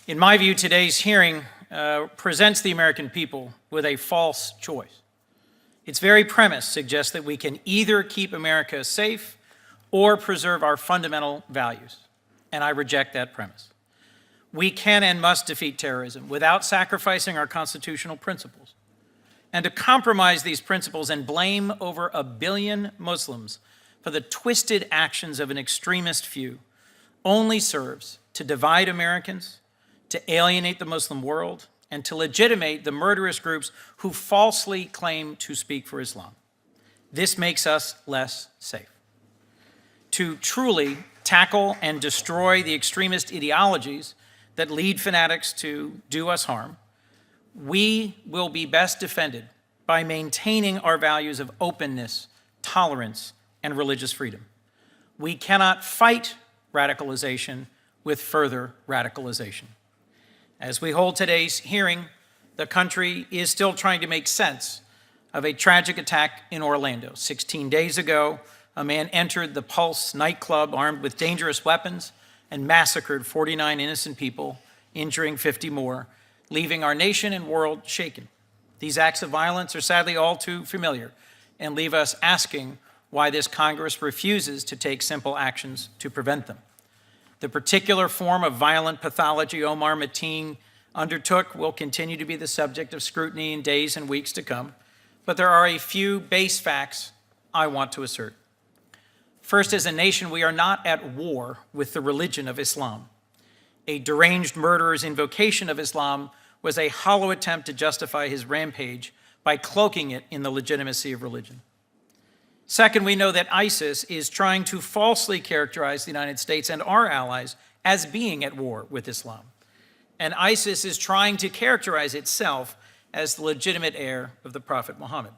In my view, today's hearing presents the American people with a false choice. Its very premise suggests that we can either keep America safe or preserve our fundamental values, and I reject that premise. We can and must defeat terrorism without sacrificing our constitutional principles. And to compromise these principles and blame over 1 billion Muslims for the twisted actions of an extremist few only serves to divide Americans, to alienate the Muslim world, and to legitimate the murderous groups who falsely claim to speak for Islam. This makes us less safe. To truly tackle and destroy the extremist ideologies that lead fanatics to do us harm, we will be best defended by maintaining our values of openness, tolerance, and religious freedom. We cannot fight radicalization with further radicalization. As we hold today's hearing, the country is still trying to make sense of a tragic attack in Orlando. 16 days ago, a man entered the Pulse nightclub armed with dangerous weapons and massacred 49 innocent people, injuring 50 more, leaving our nation and world shaken. These acts of violence are sadly all too familiar and leave us asking why this Congress refuses to take simple actions to prevent them. The particular form of violent pathology Omar Mateen undertook will continue to be the subject of scrutiny in days and weeks to come, but there are a few base facts I want to assert. First, as a nation, we are not at war with the religion of Islam. A deranged murderer's invocation of Islam was a hollow attempt to justify his rampage by cloaking it in the legitimacy of religion. Second, we know that ISIS is trying to falsely characterize the United States and our allies as being at war with Islam. And ISIS is trying to characterize itself as the legitimate heir of the Prophet Muhammad.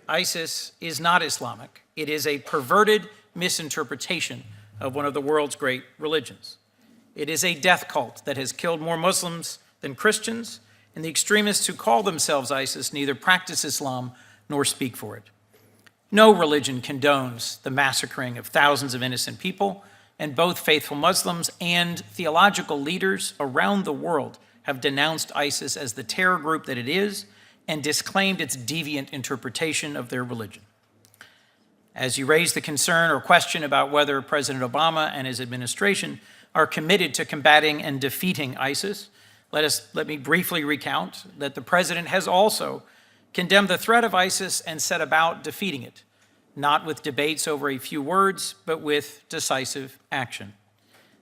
ISIS is not Islamic. It is a perverted misinterpretation of one of the world's great religions. It is a death cult that has killed more Muslims than Christians, and the extremists who call themselves ISIS neither practice Islam nor speak for it. No religion condones the massacring of thousands of innocent people, and both faithful Muslims and theological leaders around the world have denounced ISIS as the terror group that it is and disclaimed its deviant interpretation of their religion. As you raise the concern or question about whether President Obama and his administration are committed to combating and defeating ISIS, let me briefly recount that the president has also condemned the threat of ISIS and set about defeating it, not with debates over a few words, but with decisive action.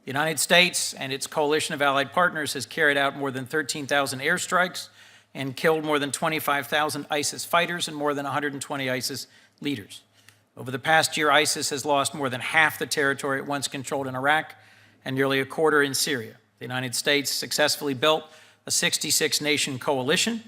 The United States and its coalition of allied partners has carried out more than 13,000 airstrikes and killed more than 25,000 ISIS fighters and more than 120 ISIS leaders. Over the past year, ISIS has lost more than half the territory it once controlled in Iraq and nearly a quarter in Syria. The United States successfully built a 66-nation coalition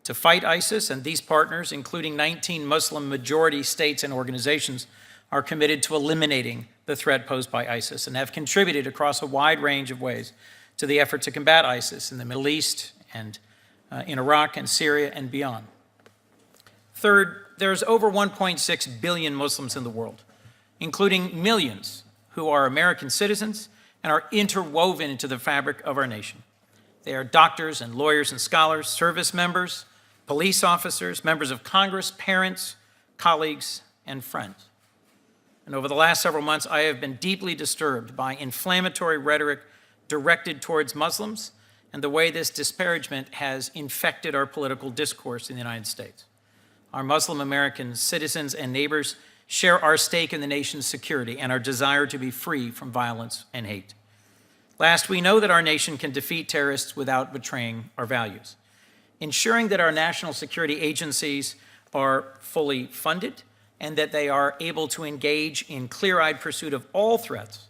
to fight ISIS, and these partners, including 19 Muslim-majority states and organizations, are committed to eliminating the threat posed by ISIS and have contributed across a wide range of ways to the effort to combat ISIS in the Middle East and in Iraq and Syria and beyond. Third, there's over 1.6 billion Muslims in the world, including millions who are American citizens and are interwoven into the fabric of our nation. They are doctors and lawyers and scholars, service members, police officers, members of Congress, parents, colleagues, and friends. And over the last several months, I have been deeply disturbed by inflammatory rhetoric directed towards Muslims and the way this disparagement has infected our political discourse in the United States. Our Muslim American citizens and neighbors share our stake in the nation's security and our desire to be free from violence and hate. Last, we know that our nation can defeat terrorists without betraying our values. Ensuring that our national security agencies are fully funded and that they are able to engage in clear-eyed pursuit of all threats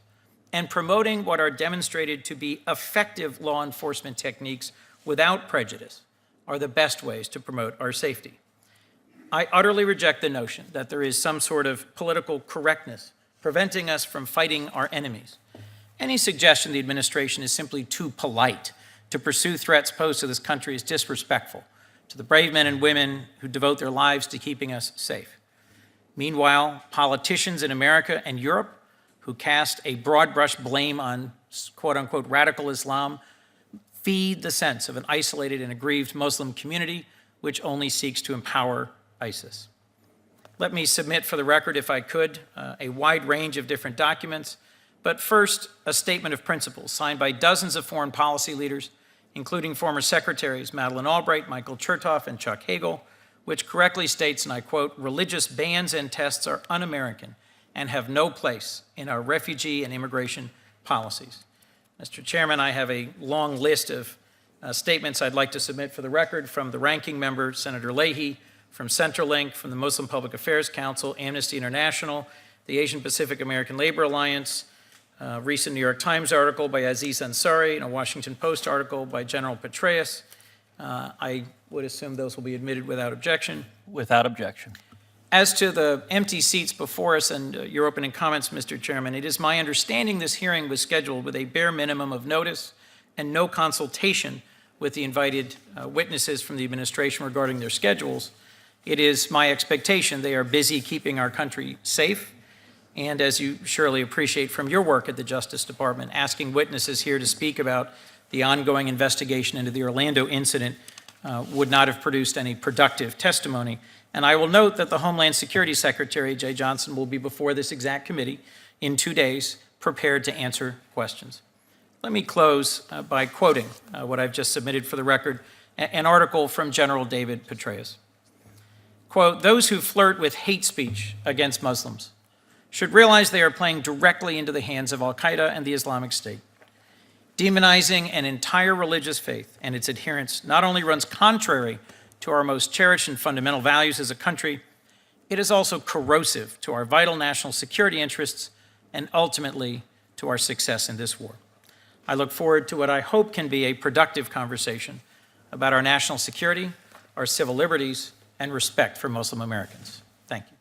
and promoting what are demonstrated to be effective law enforcement techniques without prejudice are the best ways to promote our safety. I utterly reject the notion that there is some sort of political correctness preventing us from fighting our enemies. Any suggestion the administration is simply too polite to pursue threats posed to this country is disrespectful to the brave men and women who devote their lives to keeping us safe. Meanwhile, politicians in America and Europe who cast a broad brush blame on quote unquote radical Islam feed the sense of an isolated and aggrieved Muslim community which only seeks to empower ISIS. Let me submit for the record, if I could, a wide range of different documents, but first, a statement of principles signed by dozens of foreign policy leaders, including former secretaries Madeleine Albright, Michael Chertoff, and Chuck Hagel, which correctly states, and I quote, "Religious bans and tests are un-American and have no place in our refugee and immigration policies." Mr. Chairman, I have a long list of statements I'd like to submit for the record from the ranking member, Senator Leahy, from Centrelink, from the Muslim Public Affairs Council, Amnesty International, the Asian Pacific American Labor Alliance, a recent New York Times article by Aziz Ansari, and a Washington Post article by General Petraeus. I would assume those will be admitted without objection. Without objection. As to the empty seats before us and your opening comments, Mr. Chairman, it is my understanding this hearing was scheduled with a bare minimum of notice and no consultation with the invited witnesses from the administration regarding their schedules. It is my expectation they are busy keeping our country safe, and as you surely appreciate from your work at the Justice Department, asking witnesses here to speak about the ongoing investigation into the Orlando incident would not have produced any productive testimony. And I will note that the Homeland Security Secretary, Jay Johnson, will be before this exact committee in 2 days, prepared to answer questions. Let me close by quoting what I've just submitted for the record, an article from General David Petraeus. Quote, "Those who flirt with hate speech against Muslims should realize they are playing directly into the hands of al-Qaeda and the Islamic State. Demonizing an entire religious faith and its adherents not only runs contrary to our most cherished and fundamental values as a country, it is also corrosive to our vital national security interests and ultimately to our success in this war. I look forward to what I hope can be a productive conversation about our national security, our civil liberties, and respect for Muslim Americans." Thank you.